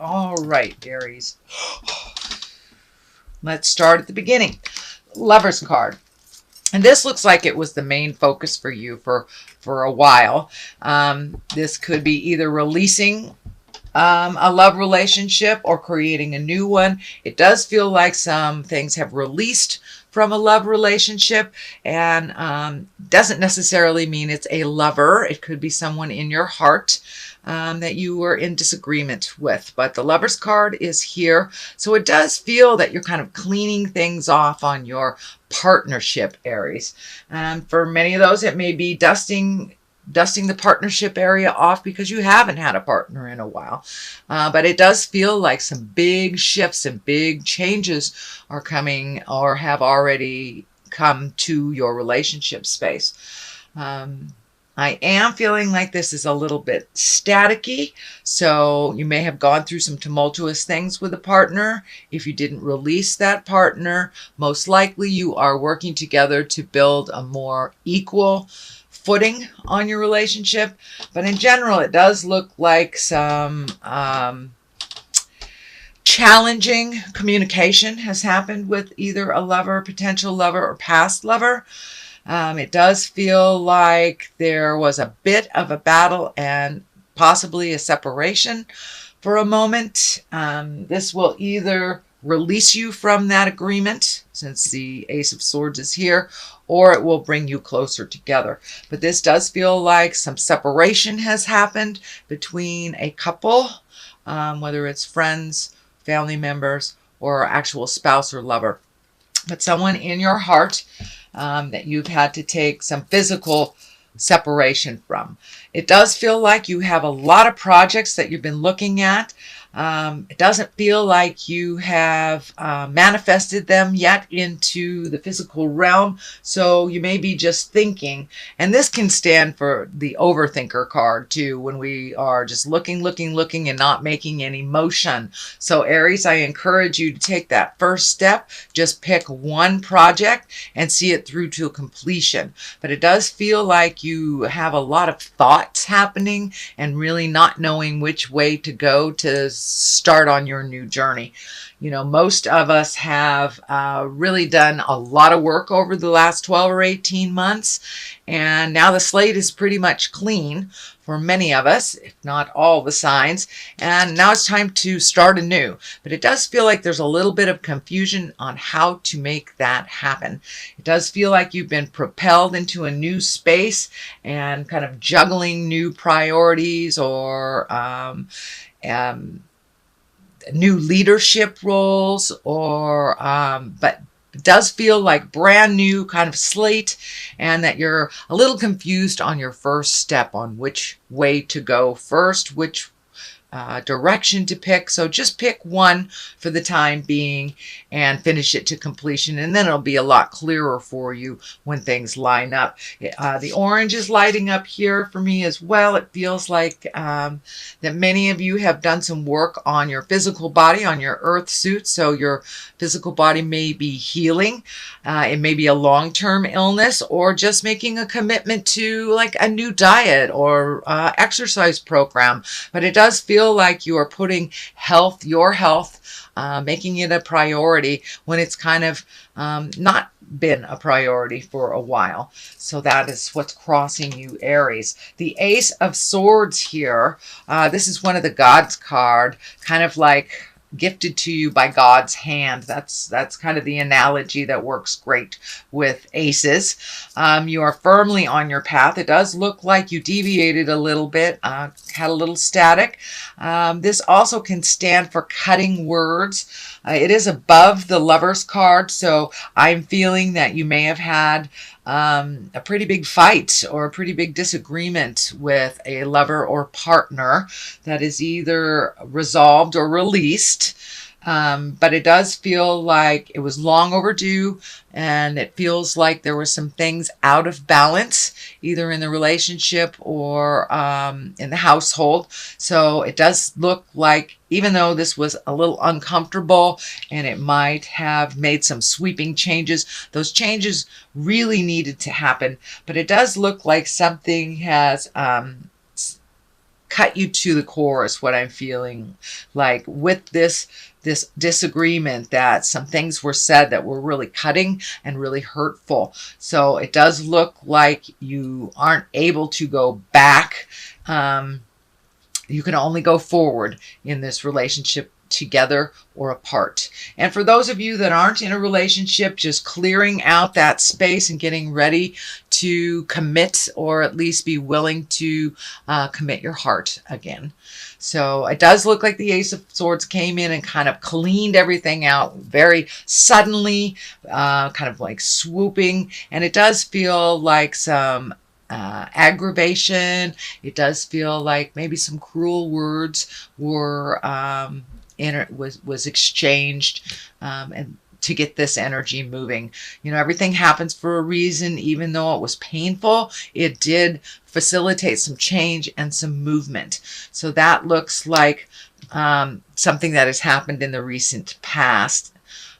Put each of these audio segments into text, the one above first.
All right, Aries. Let's start at the beginning. Lover's card. And this looks like it was the main focus for you for a while. This could be either releasing a love relationship or creating a new one. It does feel like some things have released from a love relationship, and doesn't necessarily mean it's a lover. It could be someone in your heart that you were in disagreement with. But the Lover's card is here. So it does feel that you're kind of cleaning things off on your partnership, Aries. For many of those, it may be dusting the partnership area off because you haven't had a partner in a while. But it does feel like some big shifts and big changes are coming or have already come to your relationship space. I am feeling like this is a little bit staticky, so you may have gone through some tumultuous things with a partner. If you didn't release that partner, most likely you are working together to build a more equal footing on your relationship. But in general, it does look like some challenging communication has happened with either a lover, potential lover, or past lover. It does feel like there was a bit of a battle and possibly a separation for a moment. This will either release you from that agreement, since the Ace of Swords is here, or it will bring you closer together. But this does feel like some separation has happened between a couple, whether it's friends, family members, or actual spouse or lover. But someone in your heart that you've had to take some physical separation from. It does feel like you have a lot of projects that you've been looking at. It doesn't feel like you have manifested them yet into the physical realm, so you may be just thinking. And this can stand for the overthinker card too, when we are just looking and not making any motion. So Aries, I encourage you to take that first step. Just pick one project and see it through to completion. But it does feel like you have a lot of thoughts happening and really not knowing which way to go to start on your new journey. You know, most of us have really done a lot of work over the last 12 or 18 months, and now the slate is pretty much clean for many of us, if not all the signs, and now it's time to start anew. But it does feel like there's a little bit of confusion on how to make that happen. It does feel like you've been propelled into a new space and kind of juggling new priorities or new leadership roles, or but it does feel like brand new kind of slate, and that you're a little confused on your first step on which way to go first, which direction to pick. So just pick one for the time being and finish it to completion, and then it'll be a lot clearer for you when things line up. The orange is lighting up here for me as well. It feels like that many of you have done some work on your physical body, on your earth suit, so your physical body may be healing. It may be a long-term illness, or just making a commitment to like a new diet or exercise program. But it does feel like you are putting your health, making it a priority when it's kind of not been a priority for a while. So that is what's crossing you, Aries. The Ace of Swords here, this is one of the Gods card, kind of like gifted to you by God's hand. That's kind of the analogy that works great with aces. You are firmly on your path. It does look like you deviated a little bit, had a little static. This also can stand for cutting words. It is above the Lover's card, so I'm feeling that you may have had a pretty big fight or a pretty big disagreement with a lover or partner that is either resolved or released. But it does feel like it was long overdue, and it feels like there were some things out of balance, either in the relationship or in the household. So it does look like, even though this was a little uncomfortable and it might have made some sweeping changes, those changes really needed to happen. But it does look like something has cut you to the core is what I'm feeling like with this disagreement, that some things were said that were really cutting and really hurtful. So it does look like you aren't able to go back. You can only go forward in this relationship, together or apart. And for those of you that aren't in a relationship, just clearing out that space and getting ready to commit, or at least be willing to commit your heart again. So it does look like the Ace of Swords came in and kind of cleaned everything out very suddenly, kind of like swooping. And it does feel like some aggravation. It does feel like maybe some cruel words were was exchanged, and to get this energy moving. You know, everything happens for a reason. Even though it was painful, it did facilitate some change and some movement. So that looks like something that has happened in the recent past.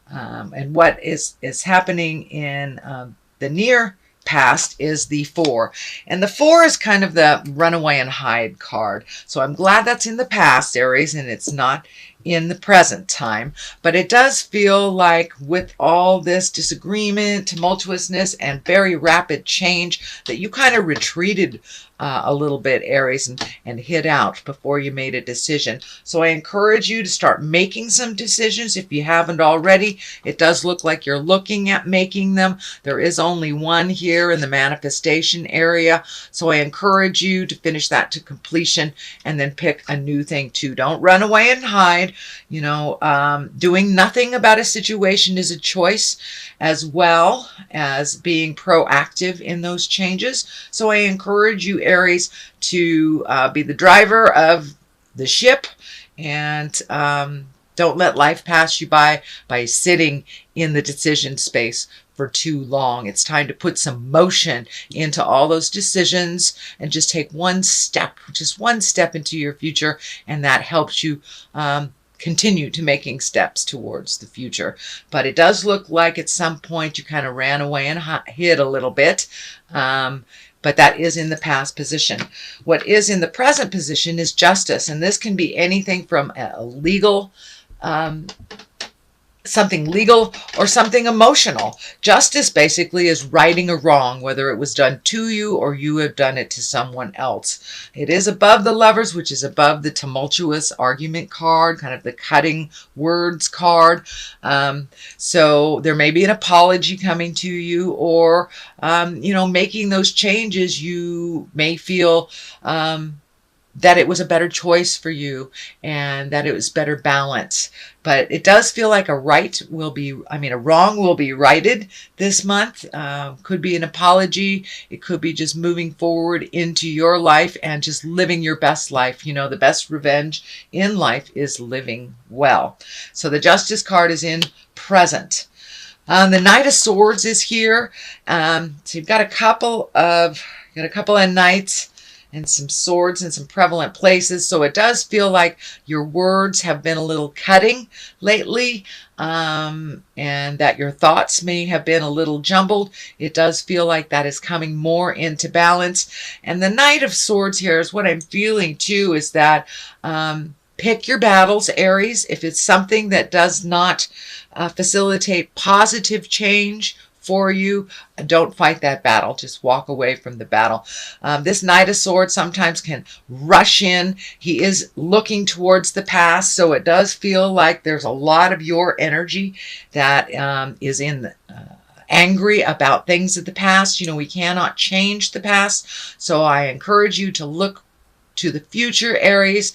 And what is happening in the near past is the 4. And the 4 is kind of the runaway and hide card. So I'm glad that's in the past, Aries, and it's not in the present time. But it does feel like with all this disagreement, tumultuousness, and very rapid change, that you kind of retreated a little bit, Aries, and hid out before you made a decision. So I encourage you to start making some decisions if you haven't already. It does look like you're looking at making them. There is only one here in the manifestation area. So I encourage you to finish that to completion and then pick a new thing too. Don't run away and hide. You know, doing nothing about a situation is a choice, as well as being proactive in those changes. So I encourage you, Aries, to be the driver of the ship, and don't let life pass you by sitting in the decision space for too long. It's time to put some motion into all those decisions and just take one step, just one step into your future, and that helps you continue to making steps towards the future. But it does look like at some point you kind of ran away and hid a little bit. But that is in the past position. What is in the present position is justice. And this can be anything from a legal, something legal or something emotional. Justice basically is righting a wrong, whether it was done to you or you have done it to someone else. It is above the Lovers, which is above the tumultuous argument card, kind of the cutting words card. So there may be an apology coming to you, or, you know, making those changes. You may feel that it was a better choice for you and that it was better balance. But it does feel like a wrong will be righted this month. Could be an apology. It could be just moving forward into your life and just living your best life. You know, the best revenge in life is living well. So the Justice card is in present. The Knight of Swords is here. So you've got a couple of knights and some swords in some prevalent places. So it does feel like your words have been a little cutting lately, and that your thoughts may have been a little jumbled. It does feel like that is coming more into balance. And the Knight of Swords here is what I'm feeling too, is that pick your battles, Aries. If it's something that does not facilitate positive change for you, don't fight that battle. Just walk away from the battle. This Knight of Swords sometimes can rush in. He is looking towards the past, so it does feel like there's a lot of your energy that is in angry about things of the past. You know, we cannot change the past, so I encourage you to look to the future, Aries,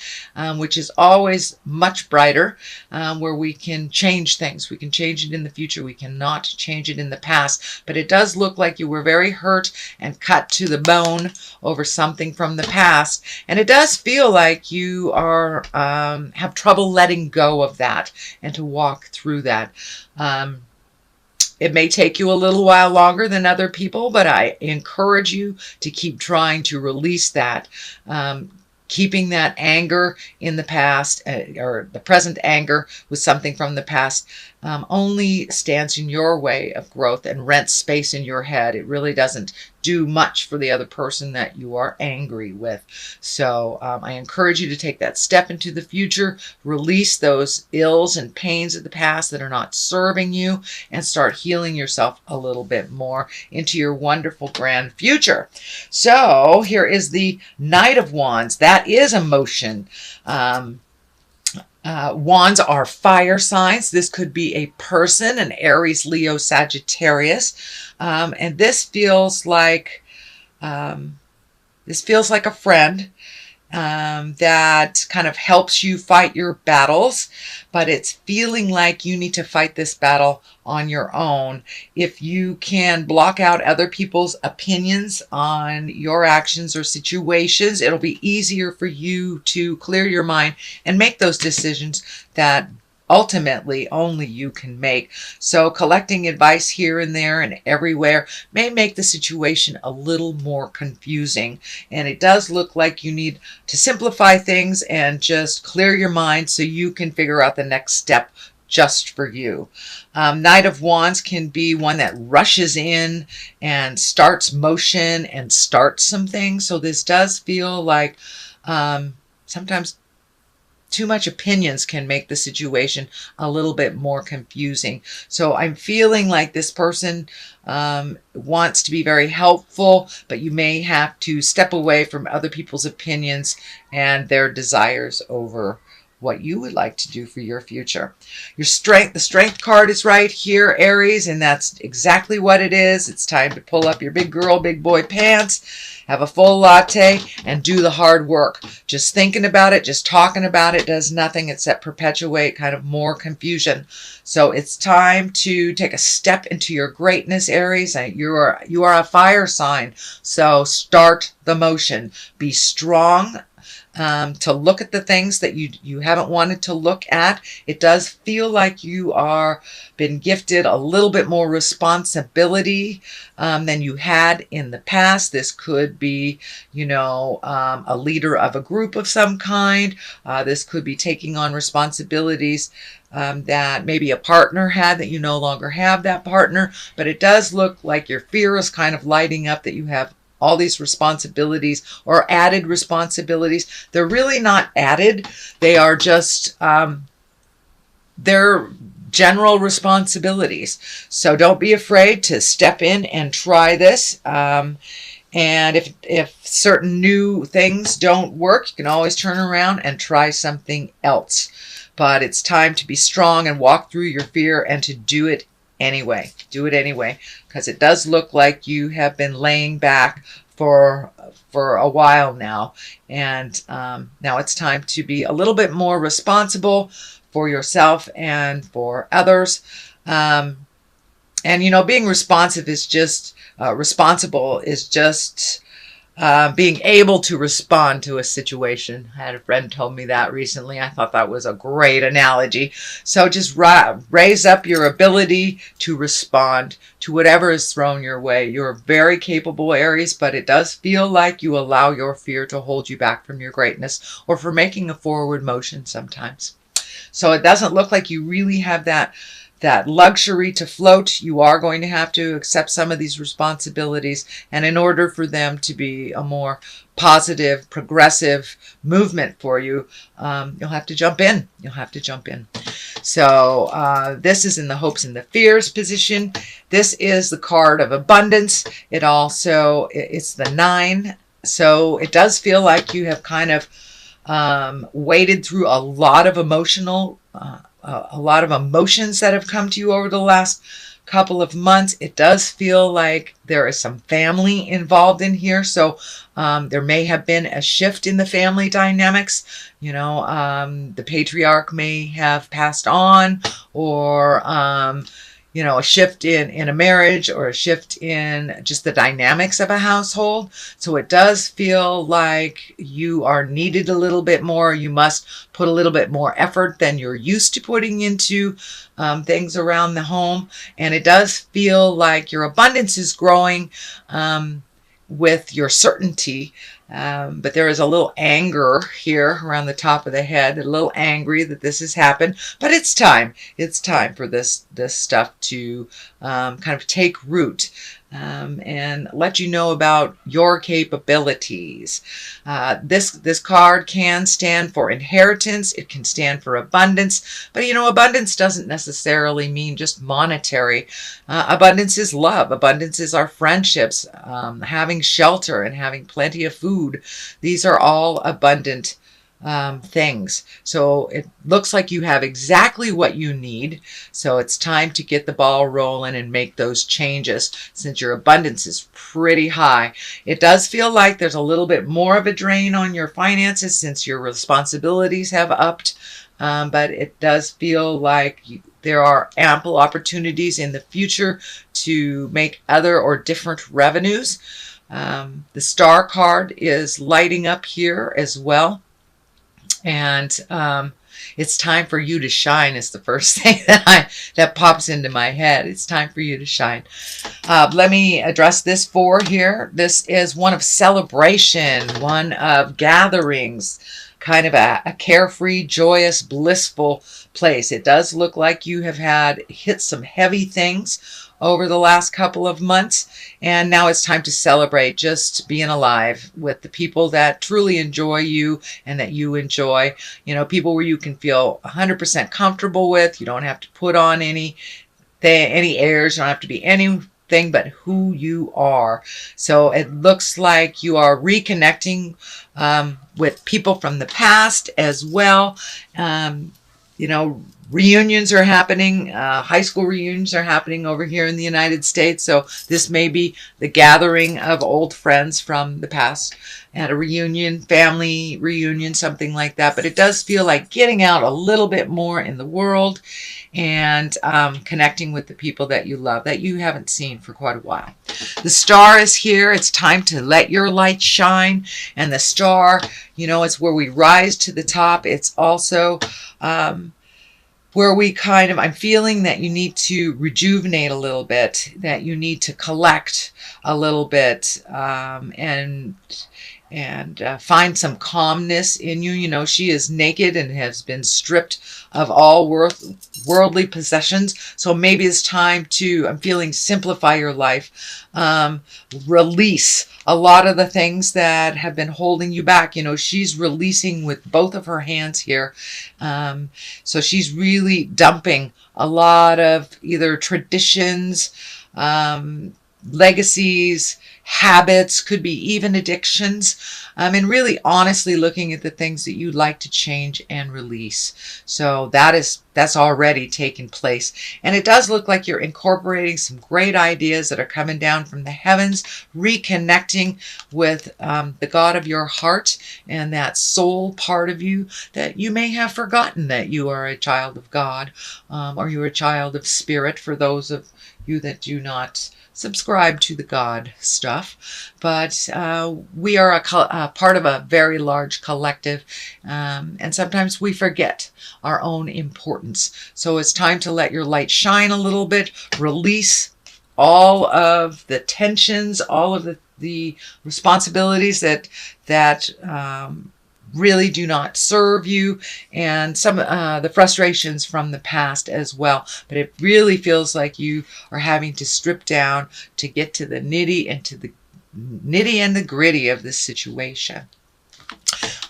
which is always much brighter, where we can change things. We can change it in the future. We cannot change it in the past. But it does look like you were very hurt and cut to the bone over something from the past. And it does feel like you are have trouble letting go of that and to walk through that. It may take you a little while longer than other people, but I encourage you to keep trying to release that. Keeping that anger in the past, or the present anger with something from the past, only stands in your way of growth and rents space in your head. It really doesn't do much for the other person that you are angry with. So I encourage you to take that step into the future, release those ills and pains of the past that are not serving you, and start healing yourself a little bit more into your wonderful grand future. So here is the Knight of Wands. That is emotion. Wands are fire signs. This could be a person, an Aries, Leo, Sagittarius, and this feels like a friend that kind of helps you fight your battles, but it's feeling like you need to fight this battle on your own. If you can block out other people's opinions on your actions or situations, it'll be easier for you to clear your mind and make those decisions that ultimately only you can make. So collecting advice here and there and everywhere may make the situation a little more confusing. And it does look like you need to simplify things and just clear your mind so you can figure out the next step just for you. Knight of Wands can be one that rushes in and starts motion and starts some things. So this does feel like sometimes too much opinions can make the situation a little bit more confusing. So I'm feeling like this person wants to be very helpful, but you may have to step away from other people's opinions and their desires over what you would like to do for your future. The strength card is right here, Aries, and that's exactly what it is. It's time to pull up your big girl, big boy pants, have a full latte, and do the hard work. Just thinking about it, just talking about it does nothing except perpetuate kind of more confusion. So it's time to take a step into your greatness, Aries. You are a fire sign, so start the motion. Be strong. To look at the things that you haven't wanted to look at. It does feel like you are been gifted a little bit more responsibility than you had in the past. This could be, a leader of a group of some kind. This could be taking on responsibilities that maybe a partner had that you no longer have that partner. But it does look like your fear is kind of lighting up that you have all these responsibilities or added responsibilities. They're really not added. They are just, they're general responsibilities. So don't be afraid to step in and try this. And if certain new things don't work, you can always turn around and try something else. But it's time to be strong and walk through your fear and to do it anyway. Do it anyway, because it does look like you have been laying back for a while now, and now it's time to be a little bit more responsible for yourself and for others. And being responsible is just being able to respond to a situation. I had a friend told me that recently. I thought that was a great analogy. So just raise up your ability to respond to whatever is thrown your way. You're very capable, Aries, but it does feel like you allow your fear to hold you back from your greatness or for making a forward motion sometimes. So it doesn't look like you really have that luxury to float. You are going to have to accept some of these responsibilities, and in order for them to be a more positive, progressive movement for you, you'll have to jump in. So this is in the hopes and the fears position. This is the card of abundance. It's the 9. So it does feel like you have kind of waded through a lot of emotions that have come to you over the last couple of months. It does feel like there is some family involved in here. So there may have been a shift in the family dynamics. The patriarch may have passed on, or a shift in a marriage, or a shift in just the dynamics of a household. So it does feel like you are needed a little bit more. You must put a little bit more effort than you're used to putting into things around the home. And it does feel like your abundance is growing. with your certainty, but there is a little anger here around the top of the head, a little angry that this has happened, but it's time. It's time for this stuff to kind of take root. And let you know about your capabilities. This card can stand for inheritance. It can stand for abundance. But abundance doesn't necessarily mean just monetary. Abundance is love. Abundance is our friendships, having shelter and having plenty of food. These are all abundant things. So it looks like you have exactly what you need. So it's time to get the ball rolling and make those changes since your abundance is pretty high. It does feel like there's a little bit more of a drain on your finances since your responsibilities have upped. But it does feel like there are ample opportunities in the future to make other or different revenues. The star card is lighting up here as well. And it's time for you to shine is the first thing that pops into my head. It's time for you to shine. Let me address this 4 here. This is one of celebration, one of gatherings, kind of a carefree, joyous, blissful place. It does look like you have hit some heavy things over the last couple of months, and now it's time to celebrate just being alive with the people that truly enjoy you and that you enjoy. People where you can feel 100% comfortable with. You don't have to put on any airs. You don't have to be anything but who you are. So it looks like you are reconnecting with people from the past as well. Reunions are happening. High school reunions are happening over here in the United States. So this may be the gathering of old friends from the past at a reunion, family reunion, something like that. But it does feel like getting out a little bit more in the world and connecting with the people that you love, that you haven't seen for quite a while. The star is here. It's time to let your light shine. And the star, it's where we rise to the top. It's also where I'm feeling that you need to rejuvenate a little bit, that you need to collect a little bit, and find some calmness in you. She is naked and has been stripped of all worldly possessions. So maybe it's time to, I'm feeling, simplify your life, release a lot of the things that have been holding you back. She's releasing with both of her hands here. So she's really dumping a lot of either traditions, legacies, habits, could be even addictions, and really honestly looking at the things that you'd like to change and release. So that's already taken place. And it does look like you're incorporating some great ideas that are coming down from the heavens, reconnecting with the God of your heart and that soul part of you that you may have forgotten that you are a child of God, or you're a child of spirit for those of you that do not subscribe to the God stuff. But we are a part of a very large collective, and sometimes we forget our own importance. So it's time to let your light shine a little bit, release all of the tensions, all of the responsibilities that really do not serve you, and some the frustrations from the past as well. But it really feels like you are having to strip down to get to the nitty and the gritty of this situation.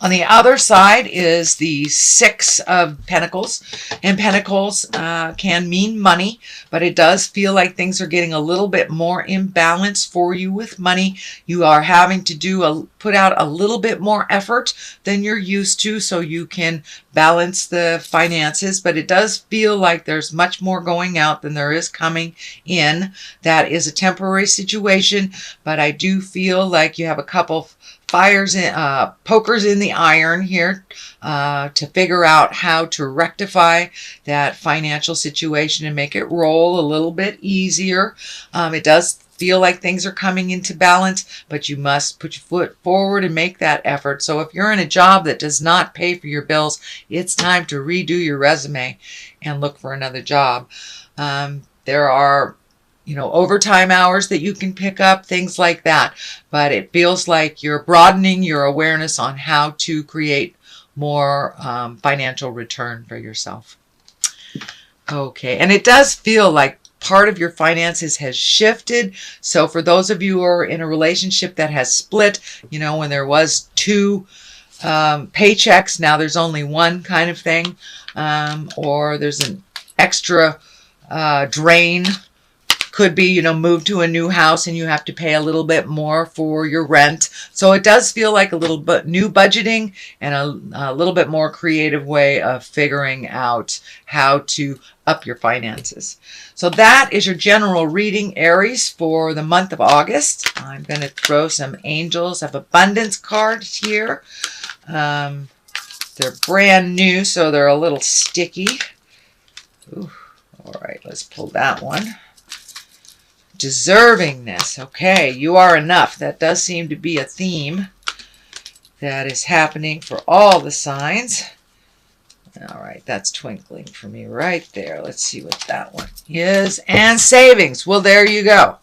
On the other side is the 6 of Pentacles, and Pentacles can mean money, but it does feel like things are getting a little bit more imbalance for you with money. You are having to put out a little bit more effort than you're used to so you can balance the finances, but it does feel like there's much more going out than there is coming in. That is a temporary situation, but I do feel like you have a couple pokers in the iron here to figure out how to rectify that financial situation and make it roll a little bit easier. It does feel like things are coming into balance, but you must put your foot forward and make that effort. So if you're in a job that does not pay for your bills, it's time to redo your resume and look for another job. There are overtime hours that you can pick up, things like that. But it feels like you're broadening your awareness on how to create more financial return for yourself. Okay, and it does feel like part of your finances has shifted. So for those of you who are in a relationship that has split, when there was two paychecks, now there's only one kind of thing, or there's an extra drain. Could be, move to a new house and you have to pay a little bit more for your rent. So it does feel like a little bit new budgeting and a little bit more creative way of figuring out how to up your finances. So that is your general reading, Aries, for the month of August. I'm going to throw some Angels of Abundance cards here. They're brand new, so they're a little sticky. Ooh, all right, let's pull that one. Deservingness. Okay, you are enough. That does seem to be a theme that is happening for all the signs. All right, that's twinkling for me right there. Let's see what that one is. And savings. Well, there you go.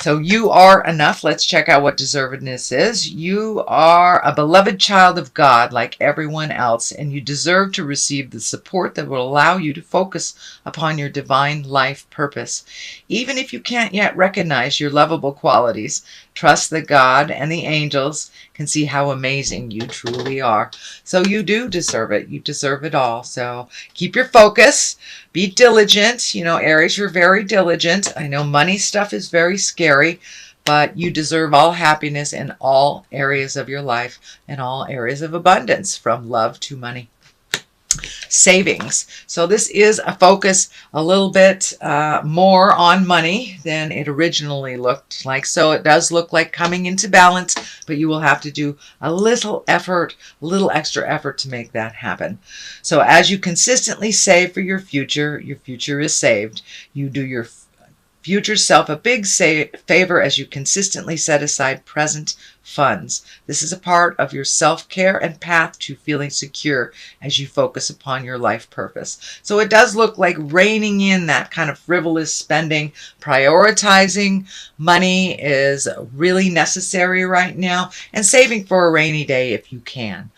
So you are enough. Let's check out what deservedness is. You are a beloved child of God like everyone else, and you deserve to receive the support that will allow you to focus upon your divine life purpose. Even if you can't yet recognize your lovable qualities, trust that God and the angels can see how amazing you truly are. So you do deserve it. You deserve it all. So keep your focus. Be diligent. Aries, you're very diligent. I know money stuff is very scary, but you deserve all happiness in all areas of your life and all areas of abundance, from love to money. Savings. So this is a focus a little bit more on money than it originally looked like. So it does look like coming into balance, but you will have to do a little effort, a little extra effort to make that happen. So as you consistently save for your future is saved. You do your future self a big favor as you consistently set aside present funds. This is a part of your self-care and path to feeling secure as you focus upon your life purpose. So it does look like reining in that kind of frivolous spending. Prioritizing money is really necessary right now, and saving for a rainy day if you can.